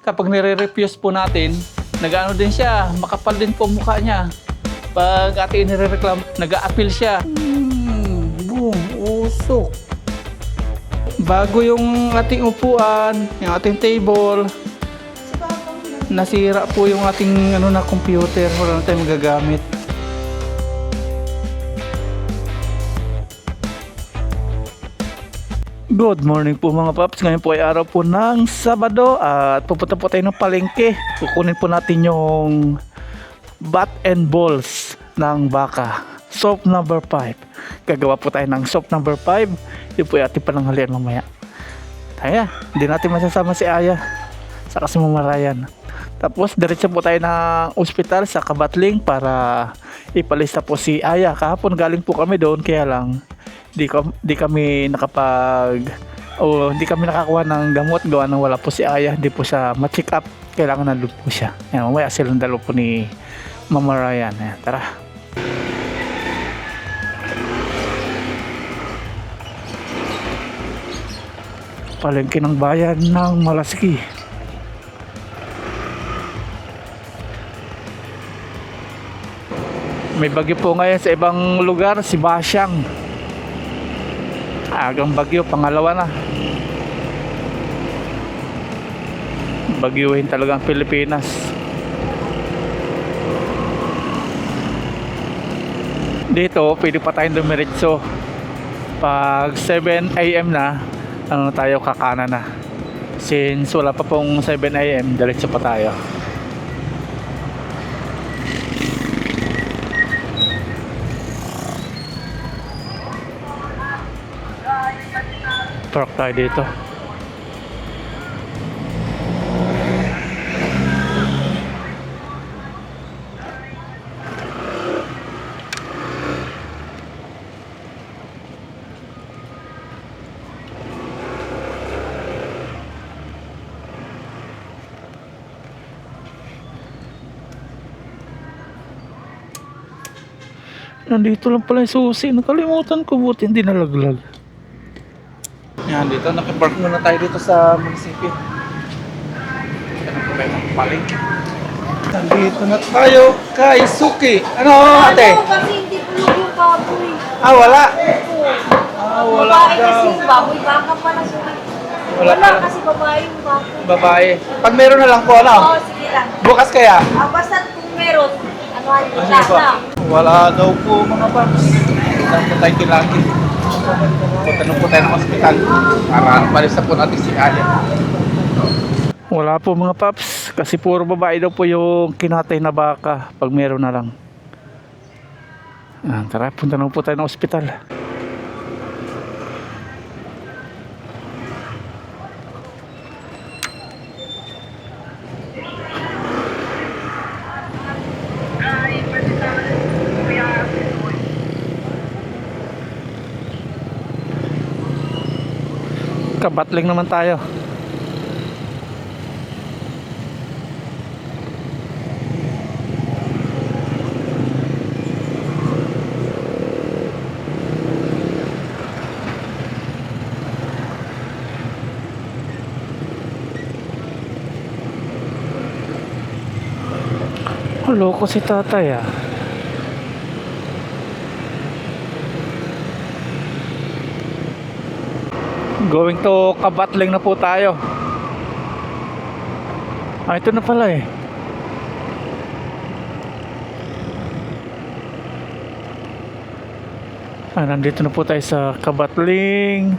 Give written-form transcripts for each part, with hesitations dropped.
kapag nire-refuse po natin, nag-ano din siya, makapal din po mukha niya. Pag ating nire-reclam, nag-a-appeal siya. Boom, usok. Bago yung ating upuan, yung ating table, nasira po yung ating ano na computer, wala na tayong magagamit. Good morning po mga paps. Ngayon po ay araw po ng Sabado at pupunta po tayo ng palengke. Kukunin po natin yung bat and balls ng baka. Soap number 5. Gagawa po tayo ng soap number 5. Yun po yung ating pananghalian mamaya. Kaya, hindi natin masasama si Aya saka si Mama Ryan. Tapos diretso po tayo ng ospital sa Kabatling para ipalista po si Aya. Kahapon galing po kami doon, kaya lang di kami nakakuha ng gamot gawa ng wala po si Aya, hindi po siya ma-check up, kailangan nandun po siya. Ayan, mamaya silang dalawa po ni Mama Ryan. Ayan, tara. Palengke ng bayan ng Malaski. May bagyo po ngayon sa ibang lugar, si Basyang. Agang bagyo, pangalawa na. Bagyuhin talagang Pilipinas. Dito, pwede pa tayong dumiretso. Pag 7 AM na, ano tayo, kakana na. Since wala pa pong 7 AM, diretso pa tayo. Park tayo dito. Nandito lang pala yung susi. Nakalimutan ko, buti hindi nalaglag. Yan, dito nakapark muna tayo dito sa munisipyo. Yan ang problema ng palengke. Nandito na tayo kay Suki. Ano ate? Ano, kasi hindi tulog yung baboy. Wala. Wala Babae daw. kasi yung baboy, baka pala sulit. Wala Wala pala. kasi babae yung baboy. Babae. Pag meron na lang po, ano? Oo, sige lang. Bukas kaya? Basta kung meron, ano Ano lahat ba? na. Wala daw po mga paps. Saan po tayo kilaki? Tanong po tayo ng hospital para malista po natin si Aya. Wala po mga paps kasi puro babae daw po yung kinatay na baka pag meron na lang. Tara, punta na po tayo ng hospital. Kabatling naman tayo. Loko si tatay ah. Going to Kabatling na po tayo. Ito na pala eh. Nandito na po tayo sa Kabatling.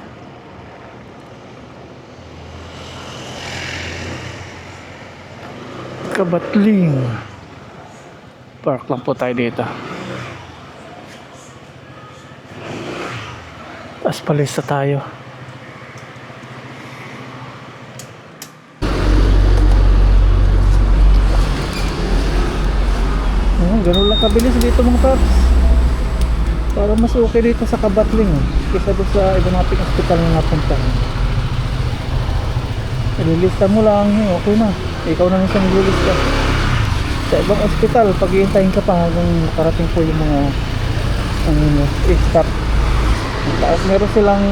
Kabatling. Park lang po tayo dito. Tapos palista tayo. Ganun lang kabilis dito mga paps. Para mas okay dito sa Kabatling kaysa doon sa ibang ating hospital na napuntahan. Ililista mo lang, okay na. Ikaw na minsan ililista. Sa ibang ospital, pag-iintayin ka pa hanggang makarating po yung mga staff. Tapos meron silang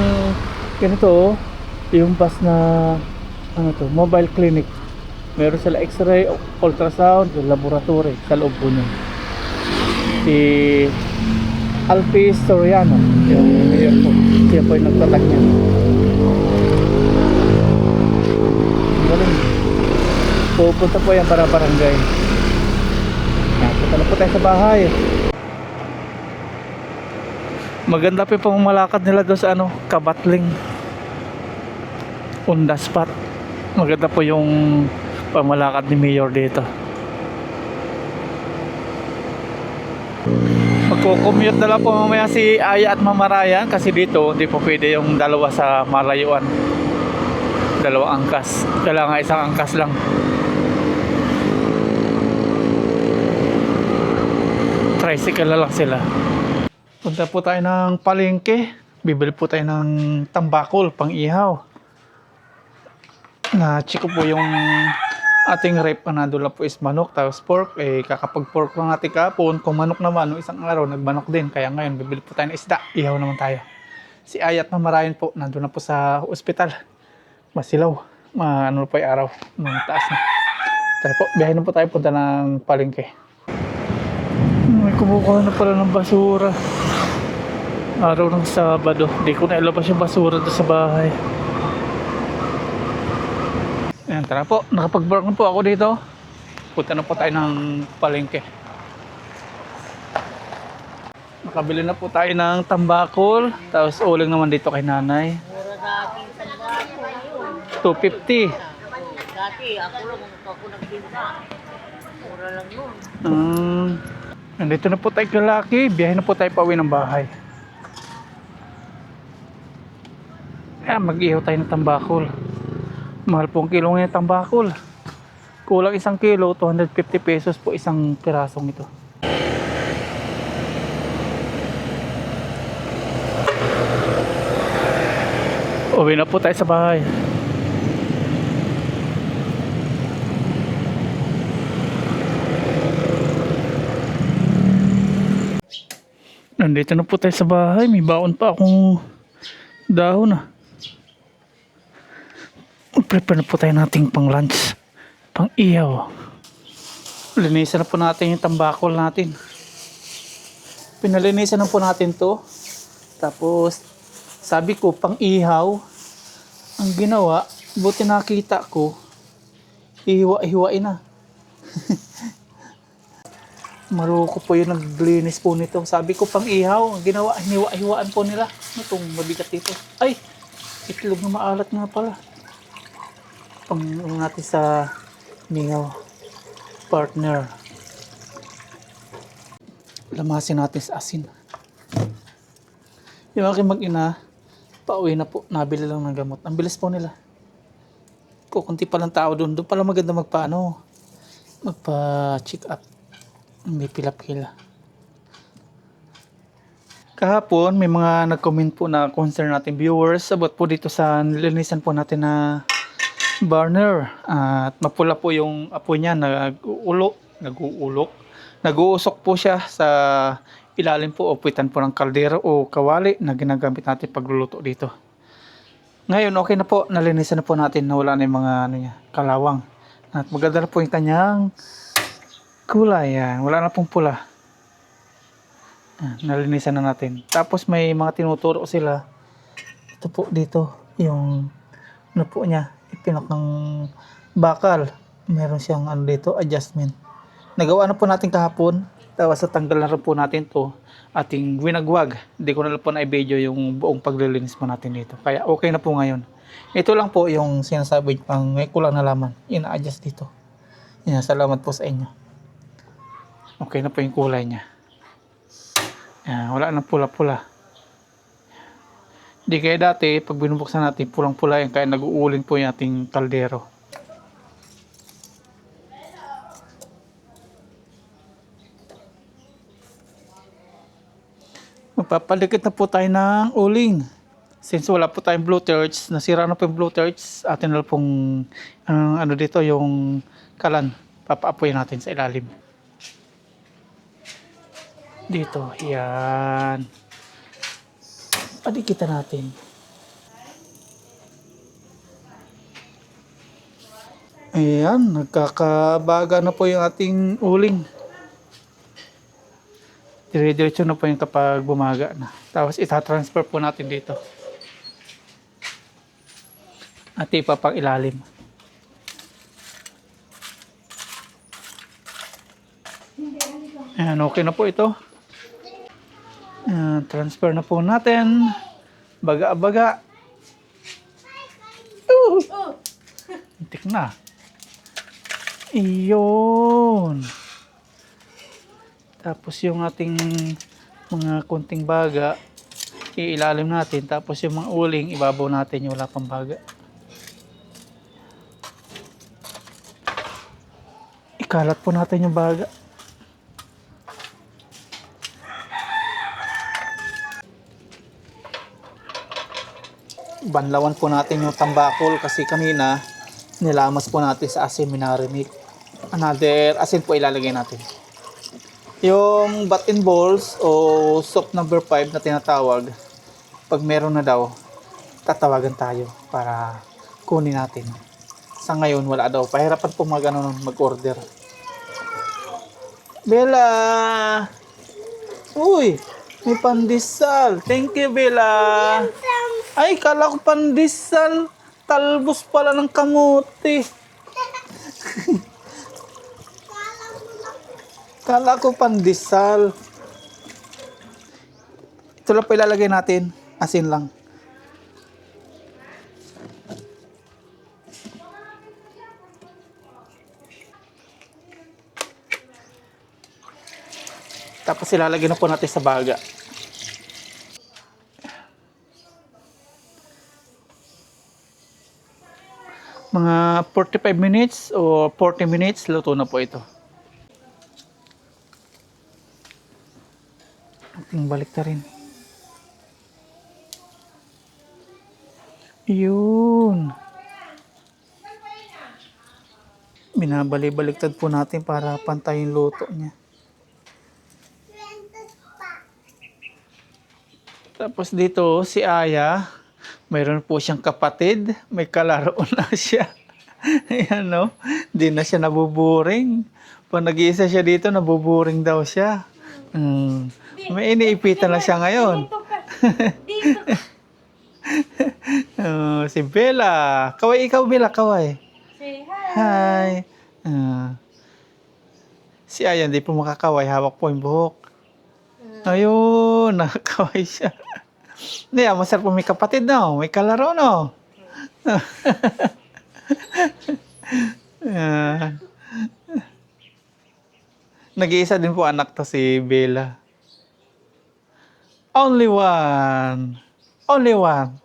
ganito, yung bus na mobile clinic. Meron sila x-ray, ultrasound, yung laboratory sa loob po niya. Si Alpis Soriano, yung mayor po. Siya po yung nagtatag niya. Galing. Pupunta po yan para barangay. Punta na po tayo sa bahay. Maganda pa yung pamamalakad nila doon sa ano, Kabatling on the spot. Maganda po yung pamalakad ni Mayor dito. Magko-commute na lang po mamaya si Aya at Mama Ryan kasi dito hindi po pwede yung dalawa sa malayuan. Dalawang angkas. Kailangan isang angkas lang. Tricycle na lang sila. Punta po tayo ng palengke. Bibili po tayo ng tambakol pang ihaw. Na chiko po yung ating rep na nandun lang po is manok tapos pork. Kakapag pork lang natin kahapon. Kung manok naman, no, isang araw nagmanok din. Kaya ngayon bibili po tayo ng isda. Ihaw naman tayo. Si Ayat Mamarayan po nandun na po sa ospital. Masilaw. Ano po yung araw. Taas na. Tayo po. Biyahe na po tayo punta ng palengke. May kumukuha na pala ng basura. Araw ng Sabado. Di ko na ilabas yung basura doon sa bahay. Ayan, tara po. Nakapag-work na po ako dito. Punta na po tayo ng palengke. Nakabili na po tayo ng tambakol. Tapos uling naman dito kay nanay. Mura sa akin sa dako yun. 250. Dati ako nagtinda. Mura lang yun. Nandito na po tayo kay Lucky. Biyahe na po tayo pauwi ng bahay. Ayan, mag-ihaw tayo ng tambakol. Mahal po ang kilo ngayon ng tambakol. Kulang isang kilo, 250 pesos po isang pirasong ito. Uwi na po tayo sa bahay. Nandito na po tayo sa bahay. May baon pa akong dahon na. Prepare na po tayo nating pang lunch. Pang ihaw. Linisan na po natin yung tambakol natin. Pinalinisan na po natin to. Tapos, sabi ko, pang ihaw. Ang ginawa, buti nakita ko, ihiwa-hiwain na. Maruko po yung naglinis po nito. Sabi ko, pang ihaw. Ang ginawa, hiniwa-hiwaan po nila. Ano itong mabigat dito? Ay! Itlog na maalat nga pala. Pang natin sa mingaw partner. Lamasin natin sa asin. Yung aking mag-ina, pauwi na po. Nabili lang ng gamot. Ang bilis po nila. Kukunti pa lang tao doon. Doon pala maganda magpa-check up. May pilap-pila. Kahapon, may mga nag-comment po na concern natin viewers about po dito sa nilinisan po natin na burner. At mapula po yung apoy niya, nag-uusok po siya sa ilalim po o puwitan po ng kaldero o kawali na ginagamit natin pagluluto dito. Ngayon, okay na po. Nalinisan na po natin na wala na yung mga kalawang. At maganda na po yung kanyang kulay. Yan. Wala na pong pula. Nalinisan na natin. Tapos may mga tinuturo sila. Ito po dito. Yung ano po niya. Ipinok ng bakal. Meron siyang dito, adjustment. Nagawa na po natin kahapon. Tapos tanggal na rin po natin to ating winagwag. Hindi ko na lang po na-video yung buong paglilinis po natin dito. Kaya okay na po ngayon. Ito lang po yung sinasabi pang may kulang na laman. Ina-adjust dito. Yan, salamat po sa inyo. Okay na po yung kulay niya. Yan, wala nang pula-pula. Di kaya dati, pag binubuksan natin, pulang-pula yan. Kaya nag-uulin po yung ating kaldero. Magpapalikit na po tayo ng uling. Since wala po tayong blue torch, nasira na po yung blue torch, atin na pong dito, yung kalan. Papaapoy natin sa ilalim. Dito, yan. Padikitan natin. Ayan, nagkakabaga na po yung ating uling. Dire-diretso na po yung kapag bumaga na. Tapos itatransfer po natin dito. At ipapang ilalim. Ayan, okay na po ito. Ayan, transfer na po natin. Baga-baga. Intik na. Iyon. Tapos yung ating mga kunting baga, iilalim natin. Tapos yung mga uling, ibabaw natin yung wala pang baga. Ikalat po natin yung baga. Banlawan po natin yung tambakol kasi kanina nilamas po natin sa asin minarinate. Another asin po ilalagay natin. Yung bat and balls o soap number 5 na tinatawag, pag meron na daw, tatawagan tayo para kunin natin. Sa ngayon wala daw. Pahirapan po mag-order. Bella! Uy! May pandesal. Thank you, Bella. Ay, kala ko pandesal. Talbos pala ng kamote. Kala ko pandesal. Ito lang pa ilalagay natin. Asin lang. Tapos ilalagay na po natin sa baga. Mga 45 minutes o 40 minutes, luto na po ito. Ating balik na rin. Yun. Binabalik-baliktad po natin para pantay yung luto niya. Tapos dito si Aya, mayroon po siyang kapatid, may kalaro na siya. Ayan no, di na siya nabuburing. Pag nag-iisa siya dito, nabuburing daw siya. May iniipitan na siya ngayon. Si Bella. Kaway ikaw, Bella, kaway. Say Hi. Si Aya, hindi po makakaway, hawak po yung buhok. Ayun, nakakaway siya. Hindi, masarap po may kapatid, no? May kalaro, no? Nag-iisa din po anak to si Bella. Only one. Only one.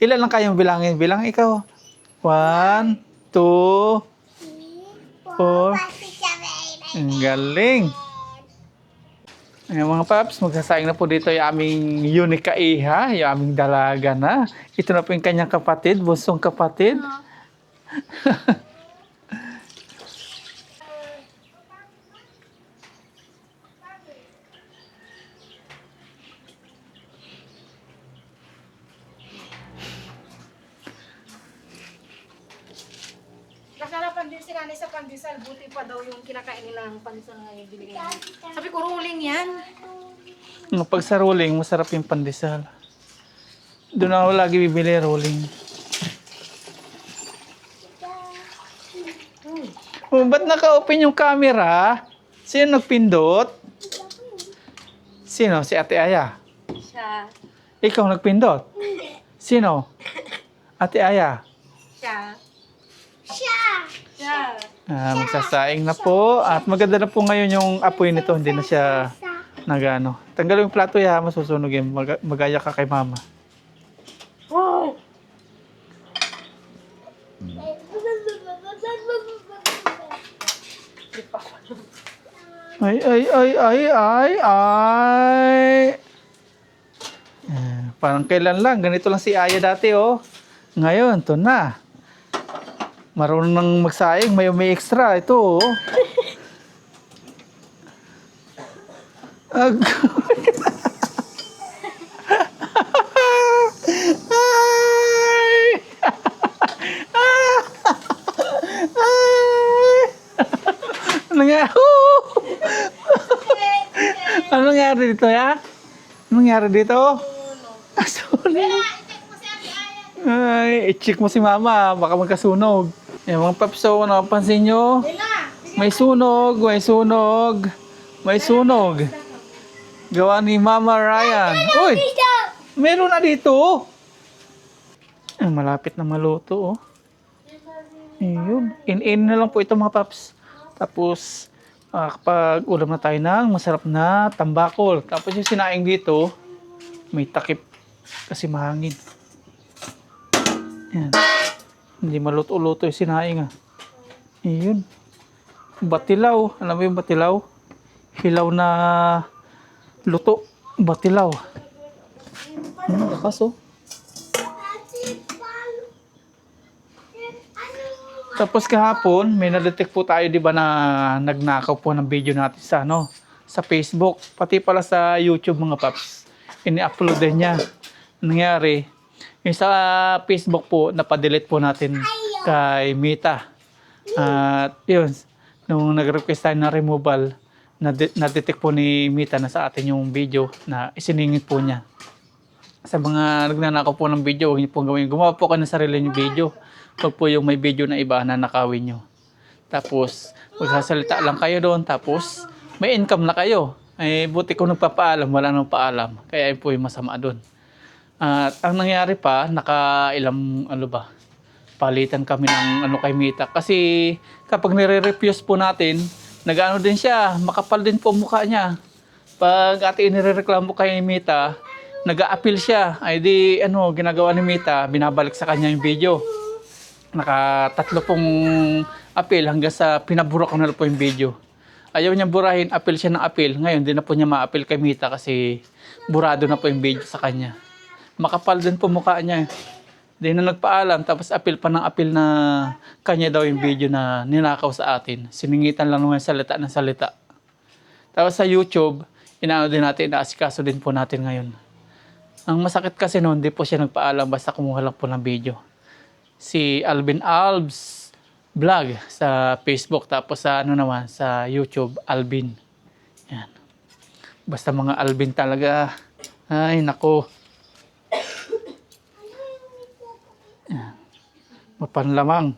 Ilan lang kayong bilangin? Bilang ikaw. 1, 2, 4. Ang galing. Ayan mga paps, magsasaing na po dito yung aming Unica Iha, yung aming dalaga na. Ito na po yung kanyang kapatid, bunsong kapatid. Nasarapan din si nanay sa pandesal. Buti pa daw yung kinakain nilang pandesal na yung binigay niya. Sabi ko, ruling yan. Pag sa rolling, masarap yung pandesal. Doon ako lagi bibili rolling. Oh, ba't naka-open yung camera? Sino nagpindot? Sino? Si Ate Aya? Siya. Ikaw nagpindot? Sino? Ate Aya? Siya. Magsasaing na po. At maganda na po ngayon yung apoy nito. Hindi na siya nagano. Tanggalin yung plato ya, masusunog yun. Magaya ka kay mama. Ay, ay, ay, ay, ay, ay. Parang kailan lang. Ganito lang si Aya dati, oh. Ngayon, to na. Marunong nang magsaing, may extra. Ito, oh. Ay! Ano nga? Ano nangyari dito, ya? Ano nangyari dito? Sorry. Ay, i-check mo si mama. Baka magkasunog. Yan, mga paps, so, napansin nyo? May sunog, may sunog. May sunog. Gawa ni Mama Ryan. Uy! Meron na dito. Ay, malapit na maluto, oh. Ayun. In-in na lang po ito, mga paps. Tapos, kapag ulam na tayo ng masarap na tambakol. Tapos yung sinaing dito, may takip kasi mahangin. Yan. Hindi maluto-luto yung sinaing, ah. Ayun. Batilaw. Alam mo yung batilaw? Hilaw na luto. Batilaw. Lakas, oh. Tapos kahapon, may na-detect po tayo, di ba, na nagnakaw po ng video natin sa, sa Facebook. Pati pala sa YouTube, mga paps. Ini-upload din niya. Nangyari, yung sa Facebook po, napadelete po natin kay Mita. At yun, nung nag-request tayo ng removal, na-detect po ni Mita na sa atin yung video na isiningit po niya. Sa mga nagnanakaw po ng video, huwag niyo po gawin. Gumawa po kayo ng sarili niyo video. Huwag po yung may video na iba na nakawin nyo. Tapos, magsasalita lang kayo doon. Tapos, may income na kayo. Eh, buti kung nagpapaalam, wala nang paalam. Kaya yun po yung masama doon. At ang nangyari pa, nakailang, palitan kami ng kay Mita. Kasi, kapag nire-refuse po natin, nag-ano din siya, makapal din po mukha niya. Pag inireklamo kay Mita, nag-a-appeal siya. Ay di, ginagawa ni Mita, binabalik sa kanya yung video. Naka-3 pong appeal hanggang sa pinabura ko na po yung video. Ayaw niya burahin, appeal siya ng appeal. Ngayon, di na po niya ma-appeal kay Mita kasi burado na po yung video sa kanya. Makapal din po mukha niya. Di na nagpaalam, tapos appeal pa ng appeal na kanya daw yung video na ninakaw sa atin. Siningitan lang naman salita ng salita. Tapos sa YouTube, inaano din natin, inaasikaso din po natin ngayon. Ang masakit kasi noon, di po siya nagpaalam, basta kumuha lang po ng video. Si Alvin Albs vlog sa Facebook, tapos sa naman sa YouTube, Alvin. Yan. Basta mga Alvin talaga. Ay, nako. Yan. Mapanlamang.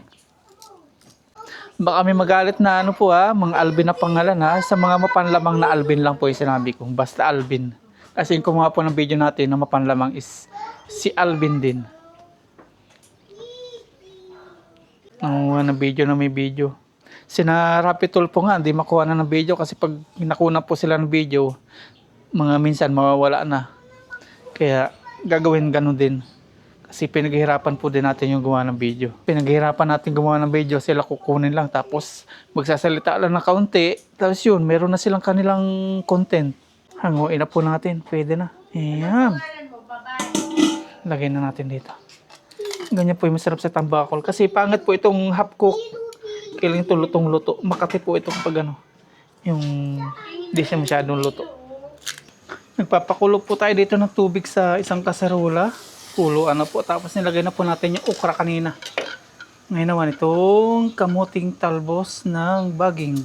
Baka may magalit na mga Alvin na pangalan, ha. Sa mga mapanlamang na Alvin lang po yung sinabi ko. Basta Alvin. Kasi yung kumuha po ng video natin na mapanlamang is si Alvin din. Nanguha ng video na may video. Sina Rapitol po nga, hindi makuha na ng video kasi pag nakuna po sila ng video, mga minsan mawawala na. Kaya gagawin ganun din. Kasi pinaghihirapan po din natin yung gumawa ng video. Pinaghihirapan natin gumawa ng video, sila kukunin lang tapos magsasalita lang ng kaunti. Tapos yun, meron na silang kanilang content. Hanguin na po natin, pwede na. Ayan. Lagay na natin dito. Ganyan po yung masarap sa tambakol. Kasi pangit po itong half cook. Kailangan ito lutong-luto. Makati po itong yung hindi siya masyadong luto. Nagpapakulo po tayo dito ng tubig sa isang kasarola. Kulo po. Tapos nilagay na po natin yung okra kanina. Ngayon naman itong kamuting talbos ng baging.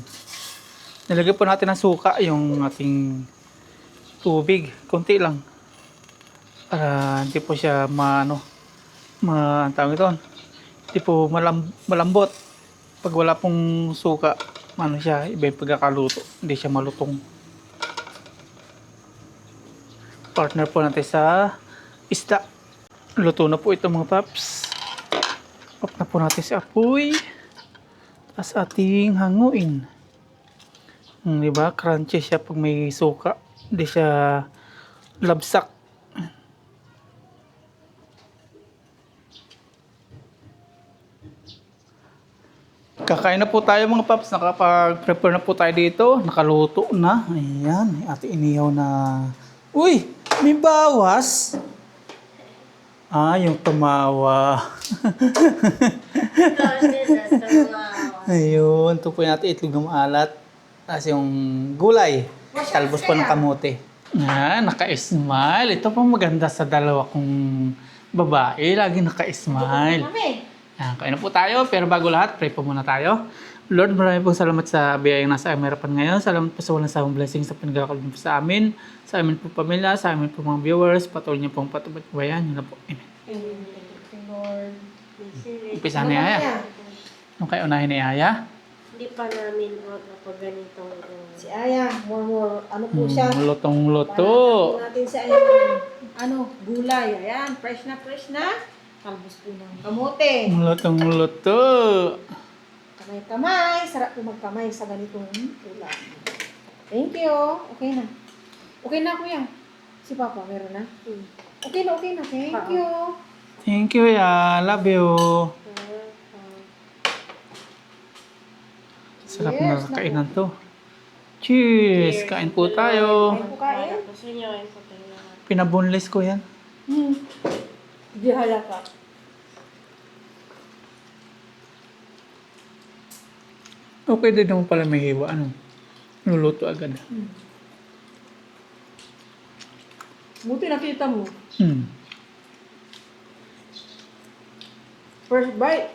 Nilagay po natin ng suka yung ating tubig. Kunti lang. Para hindi po siya tawag ito, hindi po malambot. Pag wala pong suka, siya, iba yung pagkakaluto. Hindi siya malutong. Partner po natin sa isda. Luto na po ito, mga paps. Off na po natin si apoy. Tapos ating hanguin. Diba? Crunchy siya pag may suka. Hindi siya labsak. Kakain na po tayo, mga paps. Nakapag-prepare na po tayo dito. Nakaluto na. Ayan. At inihaw na. Uy! May bawas! Yung tumawa. Ayun. Ito po natin itlog ng maalat. Tapos yung gulay. Talbos po ng kamote. Naka-smile. Ito po maganda sa dalawa kong babae. Lagi naka-smile. Kain na po tayo, pero bago lahat, pray po muna tayo. Lord, marami pong salamat sa biyayang nasa aming harapan ngayon. Salamat po sa walang sawang blessing sa pinagkakalog po sa amin, sa amin po pamilya, sa amin po mga viewers. Patuloy niyo pong patubay-tubayan. Yun na po. Amen. Lord. Umpisa ni Aya. Nung kayo unahin ni Aya? Hindi pa namin kapag ganitong Si Aya, more, ano po siya? Lutong-luto. Paano natin si Aya ng, gulay. Ayan, fresh na. Talbos po ng kamote. Lutong-luto. Kamay-kamay. Sarap po magkamay sa ganitong ulam. Thank you. Okay na. Okay na, kuya. Si Papa, meron na? Okay na. Thank you. Thank you, ya. Love you. Sarap Yes, na kainan to. Cheers! Kain po tayo. Kain po kain. gusto niyo ay patayin na. Pinaboneless ko yan. Di halata. Okay din naman pala may hiwa. Luluto agad. Buti nakita mo. Hmm. First bite.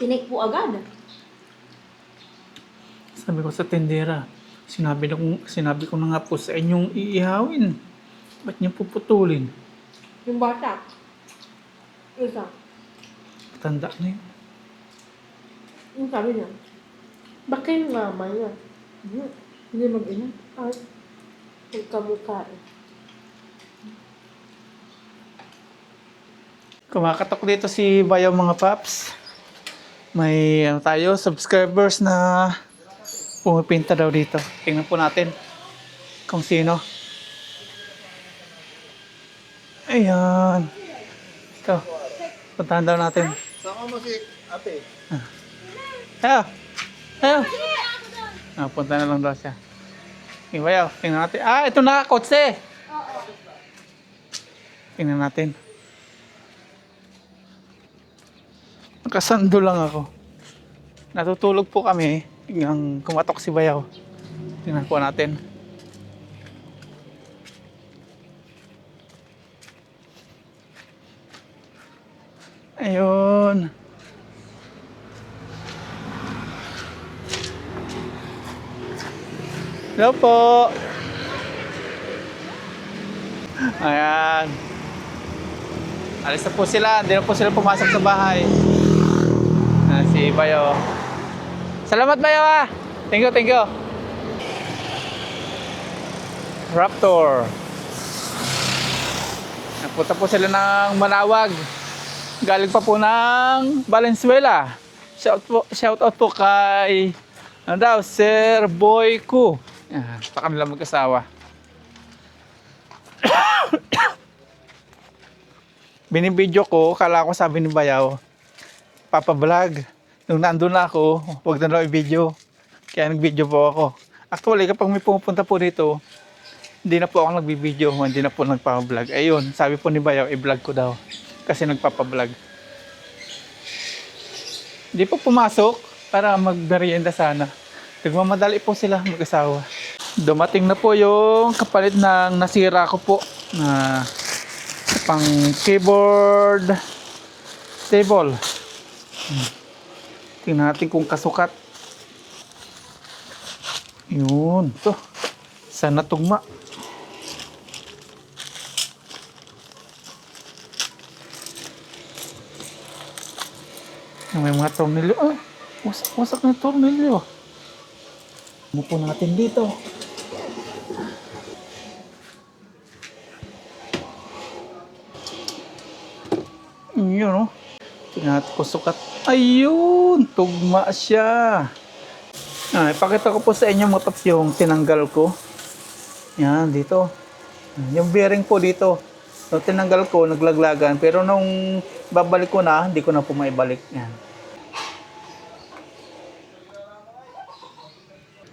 Tinik po agad. Sabi ko sa tindera, sinabi ko na nga po sa inyong iihawin. Ba't niyo puputulin? Yung bata. Isa. Tanda na yun. Yung sabi niya. Bakit yung mama niya? Hindi mag-ina. Ay, magkamukha eh. Kumakatok dito si Bayaw mga paps. May tayo, subscribers na pumipinta daw dito. Tingnan po natin kung sino. Ayan. Ito. Puntahan daw natin. Sama mo si ate. Ayaw. Ayaw. Punta na lang daw siya. Okay, Bayaw. Tingnan natin. Ito na, kotse. Tingnan natin. Nakasando lang ako. Natutulog po kami. Hanggang kumatok si Bayaw. Tingnan po natin. Ayun. Hello po. Ayan. Alis na po sila. Hindi na po sila pumasok sa bahay. Si Bayo. Salamat Bayo ah. Thank you. Raptor. Napunta po sila ng Manawag. Galing pa po ng Valenzuela. Shout out po kay Sir Boy Ku. Pa kanila mag-asawa. Binibidyo ko, kala ko sabi ni Bayaw, papablog. Nung nandun na ako, huwag na daw i-video. Kaya nag-video po ako. Actually, kapag may pumupunta po dito, hindi na po ako nag-video, hindi na po nagpapablog. Ayun, sabi po ni Bayaw, i-vlog ko daw. Kasi nagpapablog. Hindi po pumasok para mag-merienda sana. Nagmamadali po sila mag-asawa. Dumating na po yung kapalit ng nasira ko po na pang keyboard table. Tingnan natin kung kasukat. Yun. Ito. Sana tugma. May mga tornilyo. Wasak na tornilyo. Mupo natin dito. Yun, oh. Tingnan natin kung sukat. Ayun! Tugma siya. Ipakita ko po sa inyo mga paps yung tinanggal ko. Yan, dito. Yung bearing po dito. So, tinanggal ko, naglaglagan. Pero nung babalik ko na, hindi ko na po maibalik. Yan.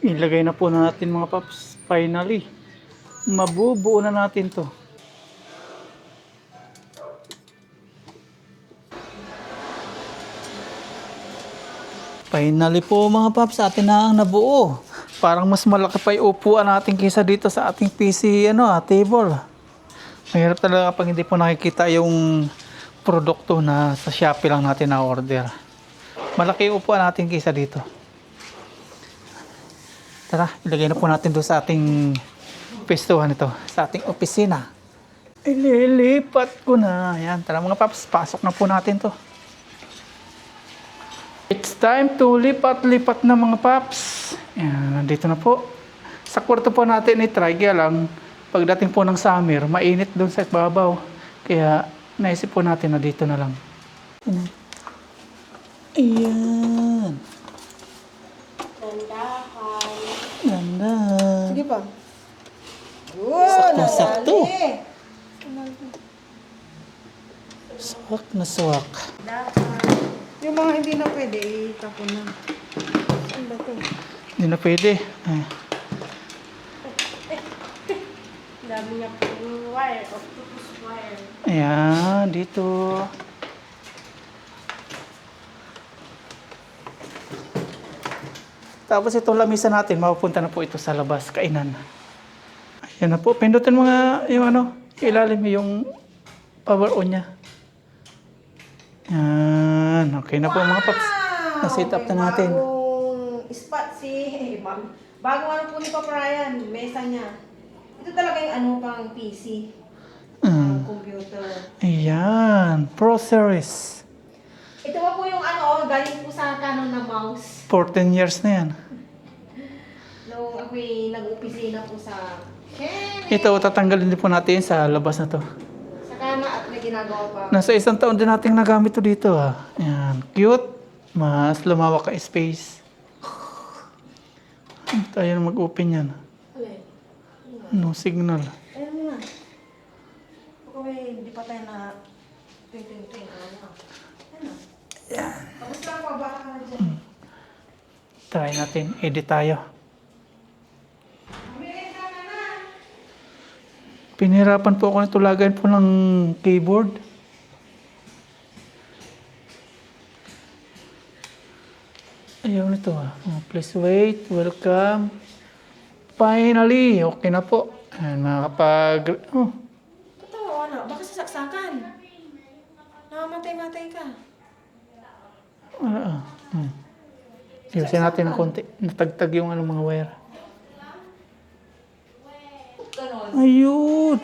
Ilagay na po natin mga paps. Finally. Mabubuo na natin to. Finally po mga paps, atin na ang nabuo. Parang mas malaki pa yung upuan natin kaysa dito sa ating PC table. Mahirap talaga kapag hindi po nakikita yung produkto na sa Shopee lang natin na order. Malaki yung upuan natin kaysa dito. Tara, ilagay na po natin doon sa ating pwestuhan ito, sa ating opisina. Ililipat ko na. Ayan, tara mga paps, pasok na po natin to. It's time to lipat-lipat na mga paps. Ayan, nandito na po. Sa kwarto po natin i-try, kaya lang, pagdating po ng summer, mainit doon sa ibabaw. Kaya, naisip po natin na dito na lang. Ayan. Tandahan. Ganda. Sige pa. Yun, Saktong-sakto. nadali. Swak na swak. Yung mga hindi na pwede, itapon na. Saan ba ito? Hindi na pwede. Ay. Dami niya pong wire. Octopus wire. Ayan, dito. Tapos itong lamisa natin, mapupunta na po ito sa labas, kainan. Ayan na po, pindutin mga, yung ano, ilalim yung power on niya. Ayan, okay na po mga paps. Na-set up na natin. Bagong spot si, bagong ano po ni Papa Ryan, mesa niya. Ito talaga yung ano pang PC, Mm. computer. Ayan, Pro Series. Ito pa po yung ano, galing po sa Canon na mouse. 14 years na yan. Nung ako'y nag-opisina po sa Canon. Ito, tatanggalin din po natin sa labas na to. Sa Canon at may ginagawa pa. Nasa 1 taon din nating nagamit to dito. Ayan, cute. Mas lumawak ka space. Tayo na mag-open yan. Alin? No signal. Ayun mo na. Ako hindi pa tayo na ting-ting-ting. Ano? Yan. Tapos lang pa, baka ka na dyan. Try natin. Edit tayo. Umirin ka na. Pinahirapan po ako na tulagan po ng keyboard. Ayaw nito please wait. Welcome. Finally. Okay na po. Ayan, makakapag... Oh, Totoo, ano? Baka sasaksakan. Namamatay-matay ka. wala. Iwasin natin ng konti. Natagtag yung mga wire. Ganon. Ayun.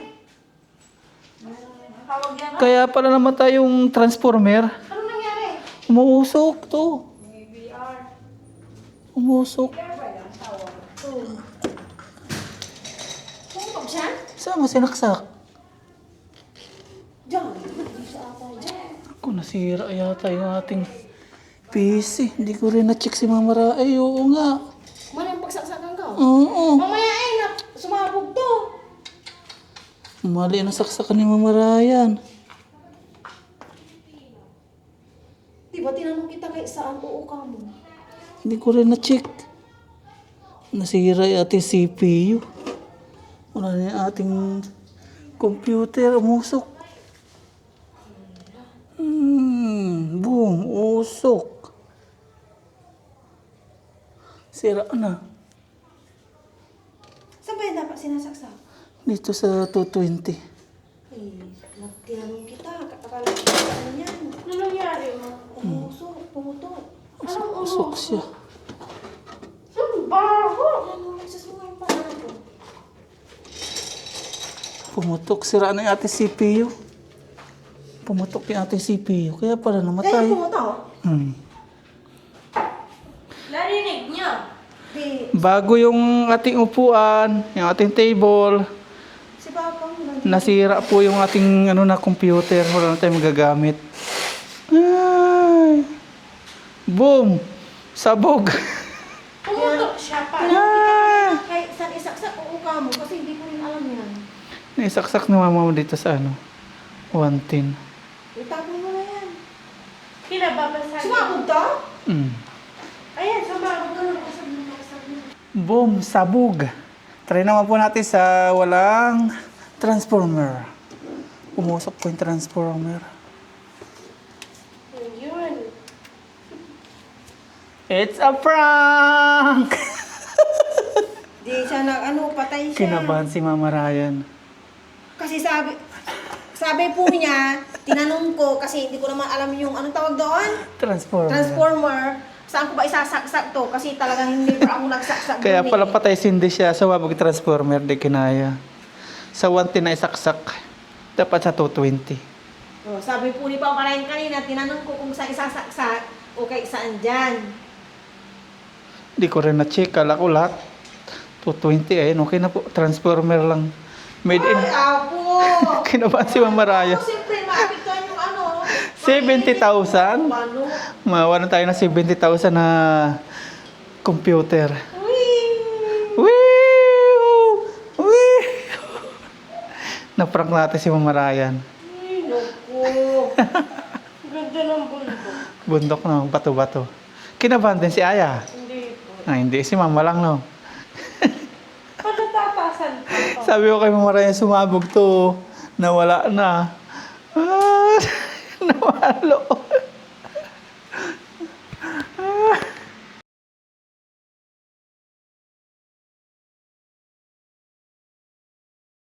Tawag yan. Kaya pala namatay yung transformer. Ano nangyari? Umuusok to. VR. Umusok. VR ba yan? Tawag. Pumuntok siya? Saan mo sinaksak? Diyan. Hindi siya ata dyan. Ako, nasira yata yung ating PC. Hindi ko rin na-check si Mama Ra. Ay, oo nga. Malang pagsaksakan ka. Oo. Mamaya ay, sumabog to. Mali na saksakan ni Mama Ryan. Di ba tinanong kita kay saan oo ka mo? Hindi ko rin na-check. Nasira yung ating CPU. Wala na yung ating computer. Umusok. Boom. Usok. Sira na. Saan ba yan dapat sinasaksak? Dito sa 220. Eh, tinanong kita. Akala ko ano yan. Ano nangyari mo? Umusok, pumutok. Usok siya. Ang baho! Ano, nagsasunga yung pangalan ko. Pumutok. Sira na yung ating CPU. Pumutok yung ating CPU. Kaya pala Dahil namatay. pumutok? Narinig niya. Di, Bago yung ating upuan, yung ating table, si Papa mo lang. nasira po yung ating na computer. Wala na tayong magagamit. Ay! Boom! Sabog! Pumutok siya pa. Ah! Kay saan isaksak oo ka mo kasi hindi ko rin alam yan. Naisaksak na mama mo dito sa 110. Itapon mo na yan. Kinababasagin. Sumabog to? Ayan, sumabog. Boom! Sabog! Try naman po natin sa walang transformer. Pumusok po yung transformer. Yun. It's a prank! Di siya patay siya. Kinabahan si Mama Ryan. Kasi sabi po niya, Tinanong ko kasi hindi ko naman alam yung anong tawag doon? Transformer. Transformer. Saan ko ba isasaksak to? Kasi talagang hindi pa ako nagsaksak Kaya dun pala eh. patay sindi siya sa wabag transformer, di kinaya. Sa 110 na isaksak, dapat sa 220. Oh, sabi po ni Papa Ryan kanina, tinanong ko kung saan isasaksak o kay saan dyan. Di ko rin na-check, kala ko lahat. 220 ayun, okay na po. Transformer lang. Made in. Ay, apo! Kinabahan si Mama Raya. Ako, siyempre, maapektuhan yung ano. 70,000? Ano? Mawalan tayo ng 70,000 na computer. Whee! Wee! Wee! Na-prank natin si Mama Ryan. Ay, naku. Ganda ng bulldog. Bundok na, bato-bato. Kinabahan din si Aya. Hindi po. Ah, hindi, si Mama lang, no? Patatatasan pa to. Sabi ko kay Mama Ryan, sumabog to. Nawala na. Ah, nawalo.